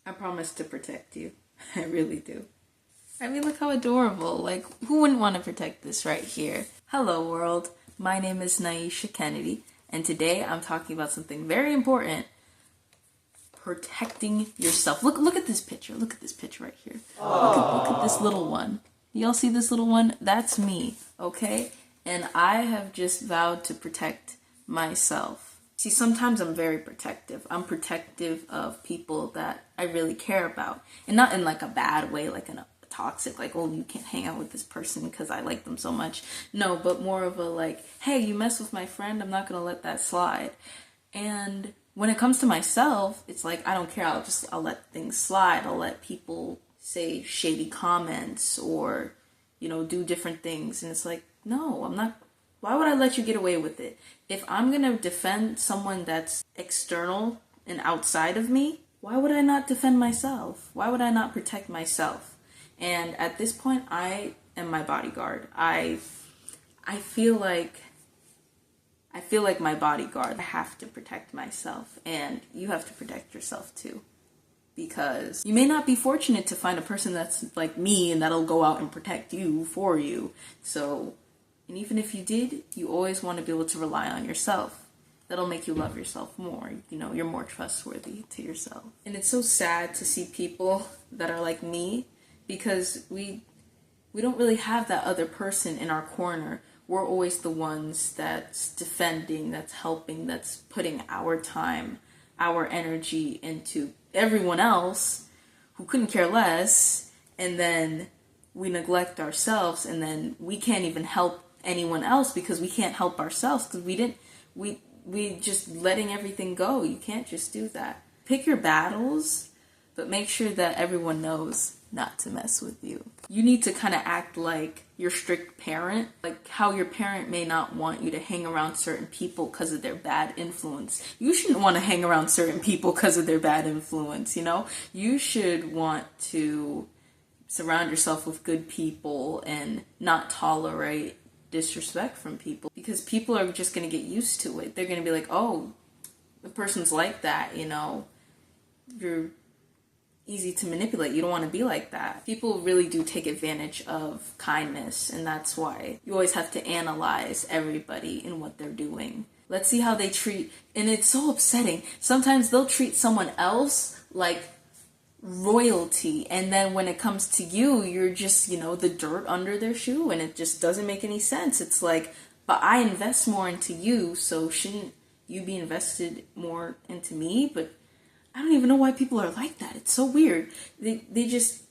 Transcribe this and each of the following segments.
I promise to protect you. I really do. I mean, look how adorable. Like, who wouldn't want to protect this right here? Hello, world. My name is Naisha Kennedy, and today I'm talking about something very important. Protecting yourself. Look at this picture. Look at this picture right here. Look at this little one. Y'all see this little one? That's me, okay? And I have just vowed to protect myself. See, sometimes I'm very protective. I'm protective of people that I really care about. And not in like a bad way, like in a toxic, like, oh, you can't hang out with this person because I like them so much. No, but more of a like, hey, you mess with my friend, I'm not gonna let that slide. And when it comes to myself, it's like, I don't care. I'll let things slide. I'll let people say shady comments or, do different things. And it's like, no, I'm not. Why would I let you get away with it? If I'm going to defend someone that's external and outside of me, why would I not defend myself? Why would I not protect myself? And at this point, I am my bodyguard. I feel like my bodyguard. I have to protect myself, and you have to protect yourself too. Because you may not be fortunate to find a person that's like me and that'll go out and protect you for you. So, and even if you did, you always want to be able to rely on yourself. That'll make you love yourself more. You're more trustworthy to yourself. And it's so sad to see people that are like me because we don't really have that other person in our corner. We're always the ones that's defending, that's helping, that's putting our time, our energy into everyone else who couldn't care less, and then we neglect ourselves, and then we can't even help anyone else because we can't help ourselves because we just letting everything go. You can't just do that. Pick your battles, but make sure that everyone knows not to mess with you. You need to kind of act like your strict parent, like how your parent may not want you to hang around certain people because of their bad influence. You shouldn't want to hang around certain people because of their bad influence, You should want to surround yourself with good people and not tolerate disrespect from people because people are just going to get used to it. They're going to be like, oh, the person's like that, You're easy to manipulate. You don't want to be like that. People really do take advantage of kindness, and that's why you always have to analyze everybody and what they're doing. Let's see how they treat, and it's so upsetting. Sometimes they'll treat someone else like royalty, and then when it comes to you, you're just, the dirt under their shoe, and it just doesn't make any sense. It's like, but I invest more into you, so shouldn't you be invested more into me? But I don't even know why people are like that. It's so weird. They just,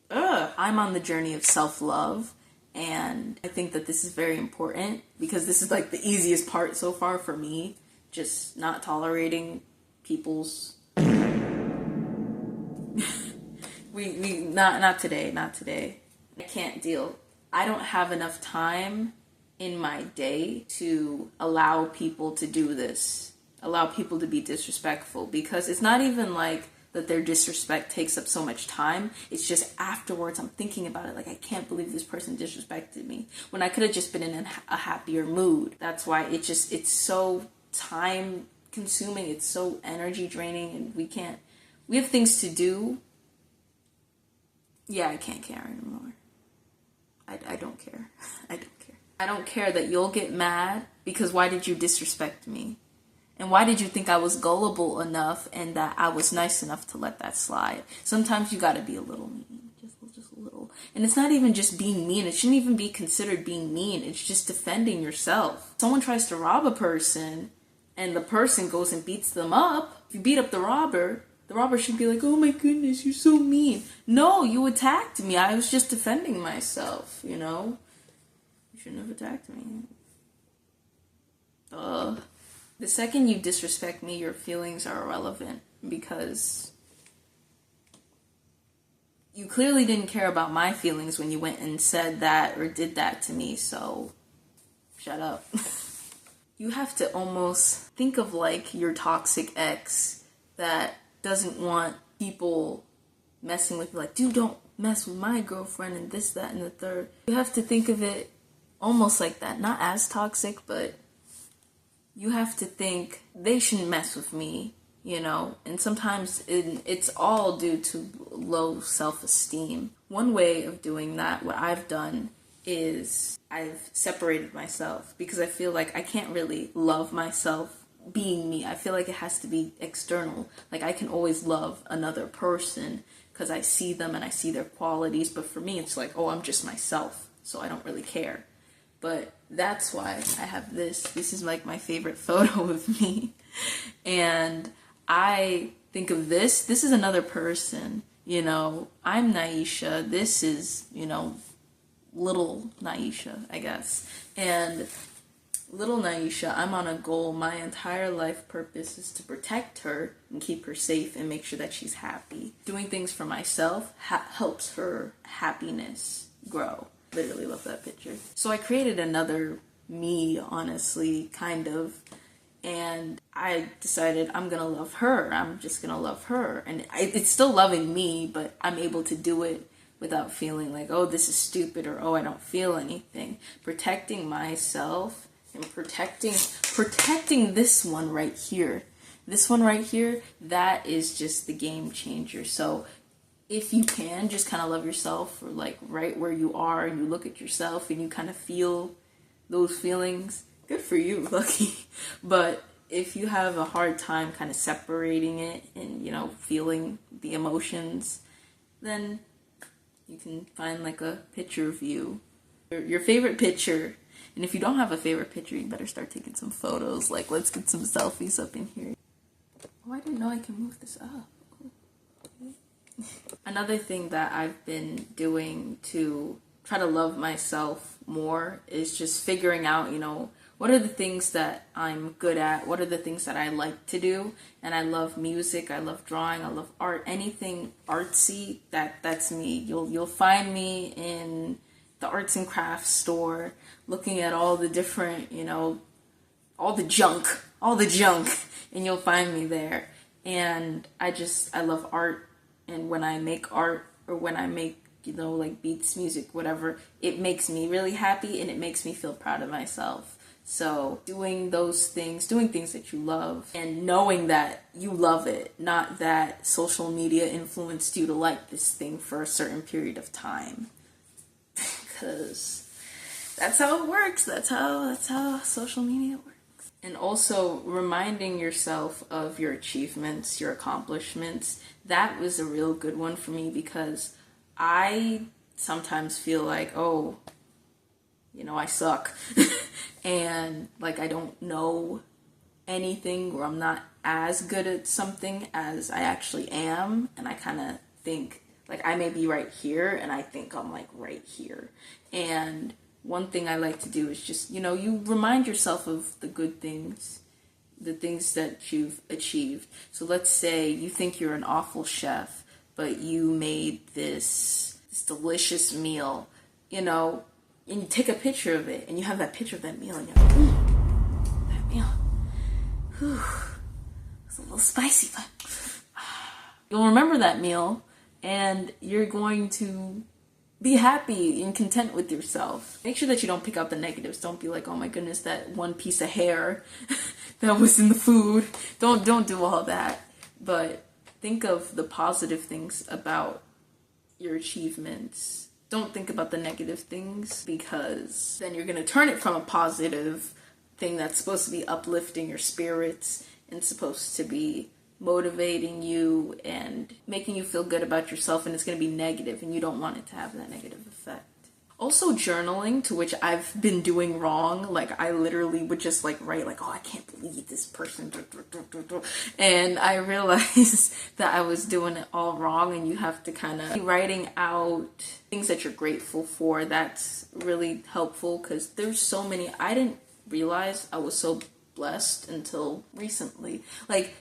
I'm on the journey of self-love, and I think that this is very important because this is like the easiest part so far for me, just not tolerating people's not today. I can't deal. I don't have enough time in my day to allow people to do this. Allow people to be disrespectful, because it's not even like that their disrespect takes up so much time. It's just afterwards I'm thinking about it like, I can't believe this person disrespected me when I could have just been in a happier mood. That's why it's so time consuming, it's so energy draining, and we have things to do. Yeah, I can't care anymore. I don't care. I don't care. I don't care that you'll get mad because why did you disrespect me? And why did you think I was gullible enough and that I was nice enough to let that slide? Sometimes you gotta be a little mean. Just a little. And it's not even just being mean. It shouldn't even be considered being mean. It's just defending yourself. Someone tries to rob a person and the person goes and beats them up. If you beat up the robber should be like, oh my goodness, you're so mean. No, you attacked me. I was just defending myself, You shouldn't have attacked me. The second you disrespect me, your feelings are irrelevant because you clearly didn't care about my feelings when you went and said that or did that to me, so shut up. You have to almost think of like your toxic ex that doesn't want people messing with you, like, dude, don't mess with my girlfriend and this, that, and the third. You have to think of it almost like that, not as toxic, but you have to think they shouldn't mess with me you know, and sometimes it's all due to low self-esteem. One way of doing that, what I've done, is I've separated myself because I feel like I can't really love myself being me. I feel like it has to be external. Like I can always love another person because I see them and I see their qualities, but for me it's like, oh, I'm just myself, so I don't really care. But that's why I have this. This is like my favorite photo of me. And I think of this. This is another person, you know. I'm Naisha. This is, you know, little Naisha, I guess. And little Naisha, I'm on a goal. My entire life purpose is to protect her and keep her safe and make sure that she's happy. Doing things for myself helps her happiness grow. Literally love that picture. So I created another me, honestly, kind of, and I decided I'm gonna love her. I'm just gonna love her. And it's still loving me, but I'm able to do it without feeling like, oh, this is stupid, or oh, I don't feel anything. Protecting myself and protecting this one right here. This one right here, that is just the game changer. So if you can just kind of love yourself, or like right where you are, and you look at yourself and you kind of feel those feelings, good for you, lucky. But if you have a hard time kind of separating it and, you know, feeling the emotions, then you can find like a picture of you, your favorite picture. And if you don't have a favorite picture, you better start taking some photos. Like, let's get some selfies up in here. Oh, I didn't know I can move this up. Another thing that I've been doing to try to love myself more is just figuring out, you know, what are the things that I'm good at? What are the things that I like to do? And I love music, I love drawing, I love art, anything artsy, that's me. You'll find me in the arts and crafts store looking at all the different, you know, all the junk, and you'll find me there. And I love art. And when I make art, or when I make, you know, like beats, music, whatever, it makes me really happy and it makes me feel proud of myself. So doing those things, doing things that you love, and knowing that you love it, not that social media influenced you to like this thing for a certain period of time. Because that's how it works. That's how social media works. And also reminding yourself of your achievements, your accomplishments. That was a real good one for me, because I sometimes feel like, oh, you know, I suck. And like I don't know anything, or I'm not as good at something as I actually am. And I kind of think like I may be right here, and I think I'm like right here. And one thing I like to do is just, you know, you remind yourself of the good things, the things that you've achieved. So let's say you think you're an awful chef, but you made this delicious meal, you know, and you take a picture of it, and you have that picture of that meal, and you're like, that meal, whew, it's a little spicy, but you'll remember that meal, and you're going to be happy and content with yourself. Make sure that you don't pick out the negatives. Don't be like, oh my goodness, that one piece of hair that was in the food. Don't do all that. But think of the positive things about your achievements. Don't think about the negative things, because then you're going to turn it from a positive thing that's supposed to be uplifting your spirits and supposed to be motivating you and making you feel good about yourself, and it's going to be negative, and you don't want it to have that negative effect. Also journaling, to which I've been doing wrong. Like I literally would just like write like, oh, I can't believe this person, and I realized that I was doing it all wrong, and you have to kind of be writing out things that you're grateful for. That's really helpful, because there's so many. I didn't realize I was so blessed until recently. Like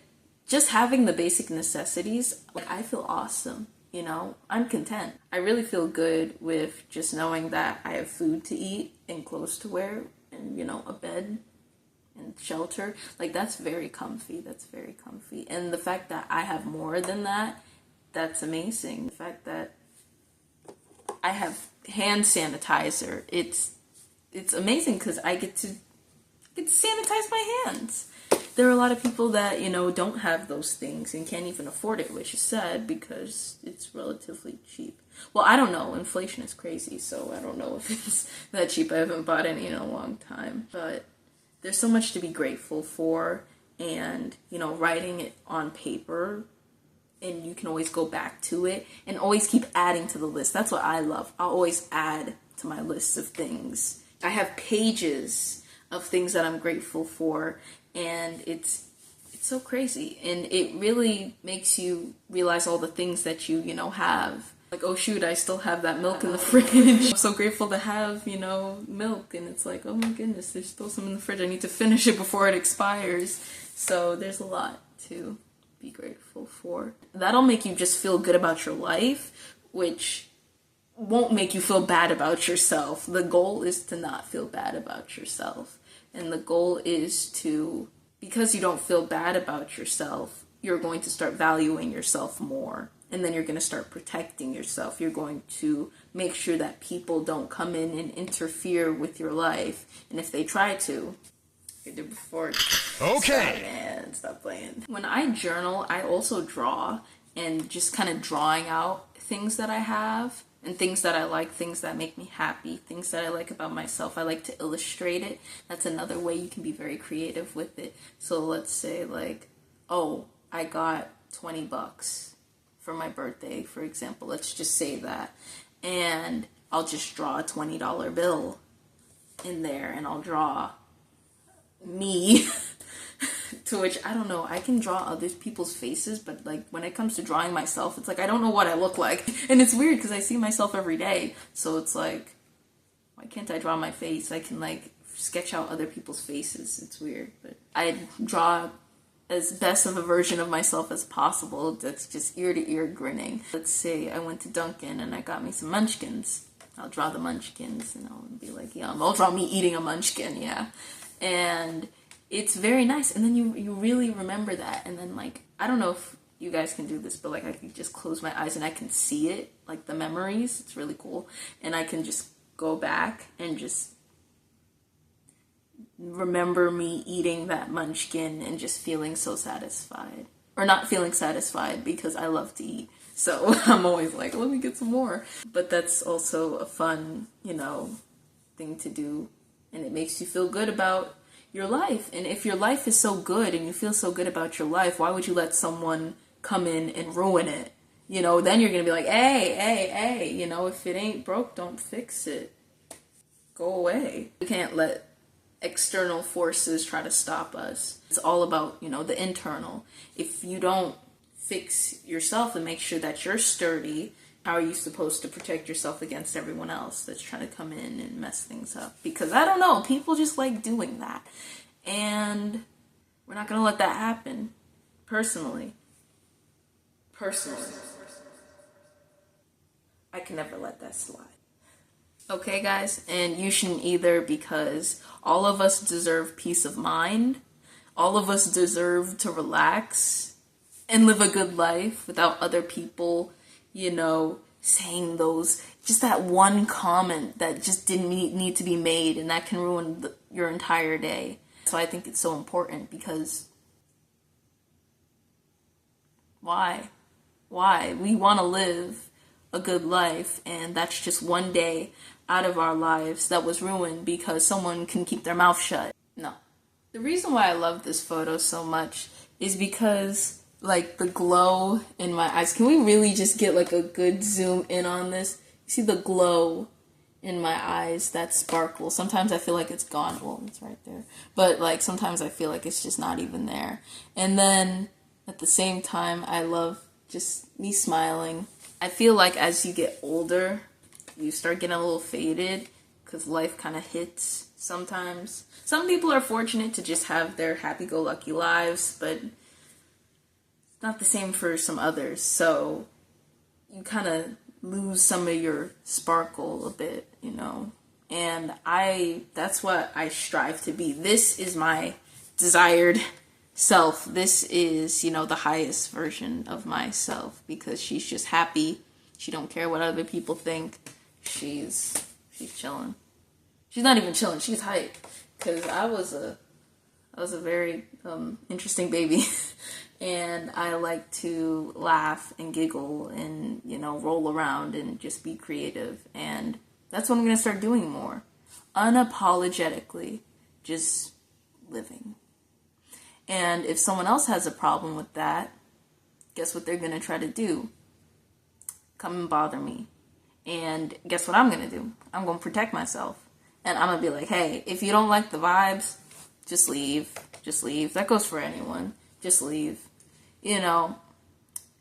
just having the basic necessities, like I feel awesome, you know, I'm content. I really feel good with just knowing that I have food to eat and clothes to wear and, you know, a bed and shelter. Like that's very comfy, And the fact that I have more than that, that's amazing. The fact that I have hand sanitizer, it's amazing, because I get to sanitize my hands. there are a lot of people that, you know, don't have those things and can't even afford it, which is sad because it's relatively cheap. Well, I don't know. Inflation is crazy, so I don't know if it's that cheap. I haven't bought any in a long time. But there's so much to be grateful for, and, you know, writing it on paper, and you can always go back to it and always keep adding to the list. That's what I love. I'll always add to my list of things. I have pages of things that I'm grateful for, and it's so crazy, and it really makes you realize all the things that you know, have. Like, oh shoot, I still have that milk in the fridge. I'm so grateful to have, you know, milk, and it's like, oh my goodness, there's still some in the fridge. I need to finish it before it expires. So there's a lot to be grateful for. That'll make you just feel good about your life, which won't make you feel bad about yourself. The goal is to not feel bad about yourself. And the goal is to, because you don't feel bad about yourself, you're going to start valuing yourself more. And then you're going to start protecting yourself. You're going to make sure that people don't come in and interfere with your life. And if they try to, I did before. Okay. Stop, man, stop playing. When I journal, I also draw, and just kind of drawing out things that I have and things that I like, things that make me happy, things that I like about myself. I like to illustrate it. That's another way you can be very creative with it. So let's say, like, oh, I got $20 for my birthday, for example. Let's just say that. And I'll just draw a $20 bill in there, and I'll draw me. To which, I don't know, I can draw other people's faces, but like when it comes to drawing myself, it's like I don't know what I look like. And it's weird because I see myself every day. So it's like, why can't I draw my face? I can like sketch out other people's faces. It's weird, but I draw as best of a version of myself as possible that's just ear to ear grinning. Let's say I went to Dunkin' and I got me some munchkins. I'll draw the munchkins and I'll be like, yum. I'll draw me eating a munchkin, yeah. And it's very nice. And then you really remember that. And then, like, I don't know if you guys can do this, but like I can just close my eyes and I can see it, like the memories. It's really cool. And I can just go back and just remember me eating that munchkin and just feeling so satisfied. Or not feeling satisfied, because I love to eat. So I'm always like, let me get some more. But that's also a fun, you know, thing to do. And it makes you feel good about your life. And if your life is so good and you feel so good about your life, why would you let someone come in and ruin it? You know, then you're going to be like, hey, you know, if it ain't broke, don't fix it. Go away. You can't let external forces try to stop us. It's all about, you know, the internal. If you don't fix yourself and make sure that you're sturdy, how are you supposed to protect yourself against everyone else that's trying to come in and mess things up? Because I don't know, people just like doing that. And we're not going to let that happen. Personally. I can never let that slide. Okay, guys? And you shouldn't either, because all of us deserve peace of mind. All of us deserve to relax and live a good life without other people, you know, saying those, just that one comment that just didn't need to be made, and that can ruin your entire day. So I think it's so important, because why? We want to live a good life, and that's just one day out of our lives that was ruined because someone can keep their mouth shut. No. The reason why I love this photo so much is because, like, the glow in my eyes. Can we really just get like a good zoom in on this? You see the glow in my eyes, that sparkle. Sometimes I feel like it's gone. Well, it's right there. But like sometimes I feel like it's just not even there. And then at the same time, I love just me smiling. I feel like as you get older, you start getting a little faded because life kind of hits sometimes. Some people are fortunate to just have their happy-go-lucky lives, but not the same for some others. So you kind of lose some of your sparkle a bit, you know. And that's what I strive to be. This is my desired self. This is, you know, the highest version of myself, because she's just happy. She don't care what other people think. She's chilling. She's not even chilling. She's hyped. Because I was a I was a very interesting baby. And I like to laugh and giggle and, roll around and just be creative. And that's what I'm going to start doing more. Unapologetically, just living. And if someone else has a problem with that, guess what they're going to try to do? Come and bother me. And guess what I'm going to do? I'm going to protect myself. And I'm going to be like, hey, if you don't like the vibes, just leave. Just leave. That goes for anyone. Just leave.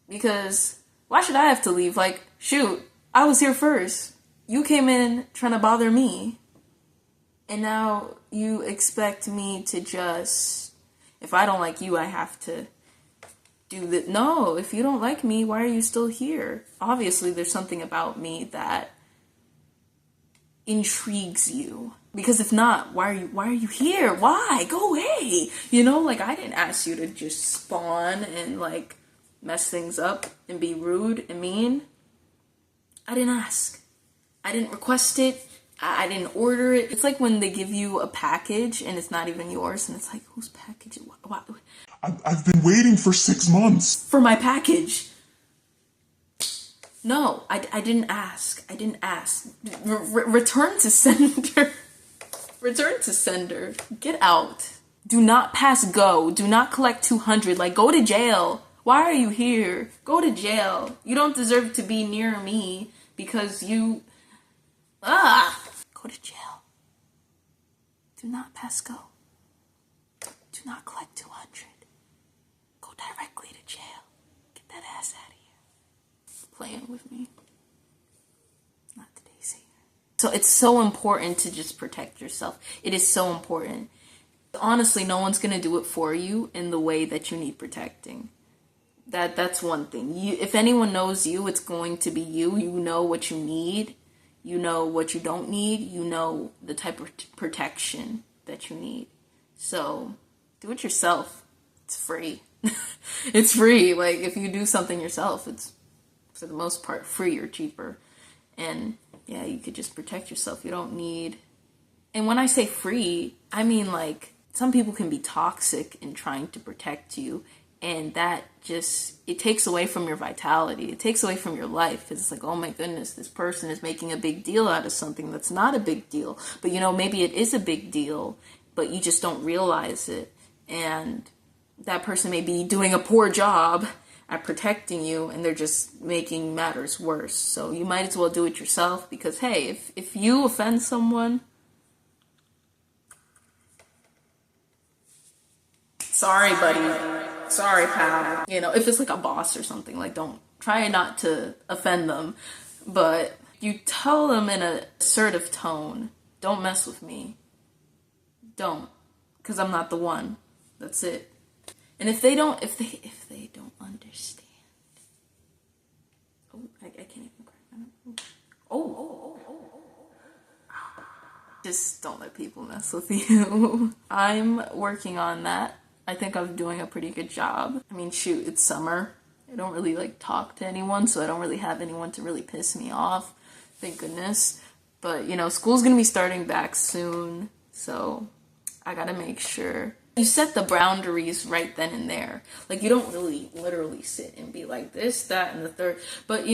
Because why should I have to leave? Like, shoot, I was here first. You came in trying to bother me. And now you expect me to just, if I don't like you, I have to do that. No, if you don't like me, why are you still here? Obviously, there's something about me that intrigues you. Because if not, why are you here? Why? Go away. I didn't ask you to just spawn and mess things up and be rude and mean. I didn't ask. I didn't request it. I didn't order it. It's like when they give you a package and it's not even yours and it's like, whose package? What? I've been waiting for 6 months. For my package. No, I didn't ask. I didn't ask. Return to sender. Return to sender. Get out. Do not pass go. Do not collect 200. Go to jail. Why are you here? Go to jail. You don't deserve to be near me because you... Go to jail. Do not pass go. Do not collect 200. Go directly to jail. Get that ass out of here. Playing with me. Not today's here. So it's so important to just protect yourself. It is so important. Honestly, no one's going to do it for you in the way that you need protecting. That's one thing. If anyone knows you, it's going to be you. You know what you need. You know what you don't need. You know the type of protection that you need. So do it yourself. It's free. It's free. If you do something yourself, it's for the most part free or cheaper. And yeah, you could just protect yourself. You don't need... And when I say free, I mean some people can be toxic in trying to protect you. And that just, it takes away from your vitality. It takes away from your life. Because it's oh my goodness, this person is making a big deal out of something that's not a big deal. But maybe it is a big deal, but you just don't realize it. And that person may be doing a poor job at protecting you, and they're just making matters worse. So you might as well do it yourself, because hey, if you offend someone, sorry, buddy. Sorry, pal. If it's a boss or something, don't try not to offend them, but you tell them in an assertive tone, don't mess with me. Don't, because I'm not the one. That's it. And if they don't understand, I can't even cry. Just don't let people mess with you. I'm working on that. I think I'm doing a pretty good job. I mean, shoot, it's summer. I don't really talk to anyone, so I don't really have anyone to really piss me off. Thank goodness. But, school's gonna be starting back soon, so I gotta make sure you set the boundaries right then and there. You don't really literally sit and be like this, that, and the third. But,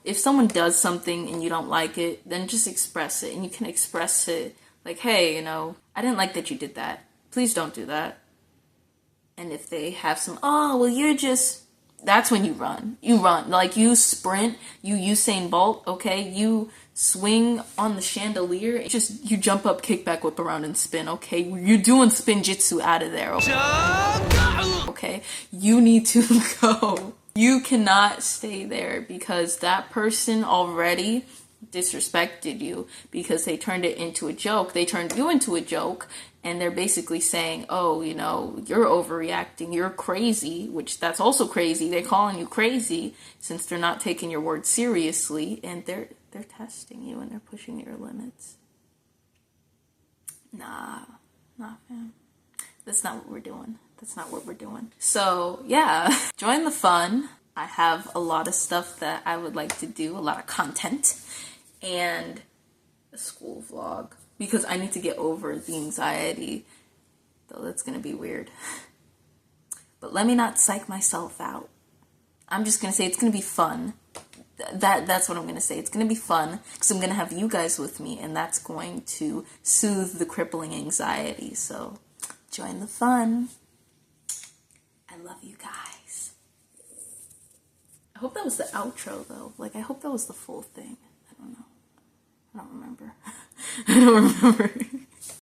if someone does something and you don't like it, then just express it. And you can express it hey, I didn't like that you did that. Please don't do that. And if they have some, that's when you run. You run. You sprint, you Usain Bolt, okay? You swing on the chandelier. You jump up, kick back, whip around, and spin, okay? You're doing spin jitsu out of there, okay? You need to go. You cannot stay there because that person already disrespected you because they turned it into a joke. They turned you into a joke. And they're basically saying, oh, you're overreacting, you're crazy, which that's also crazy. They're calling you crazy since they're not taking your words seriously, and they're testing you and they're pushing your limits. Nah, fam. That's not what we're doing. That's not what we're doing. So, yeah, join the fun. I have a lot of stuff that I would like to do, a lot of content, and a school vlog. Because I need to get over the anxiety though that's gonna be weird. But let me not psych myself out. I'm just gonna say it's gonna be fun. That's what I'm gonna say. It's gonna be fun because I'm gonna have you guys with me, and that's going to soothe the crippling anxiety. So join the fun. I love you guys. I hope that was the outro though. Like, I hope that was the full thing. I don't know. I don't remember. I don't remember.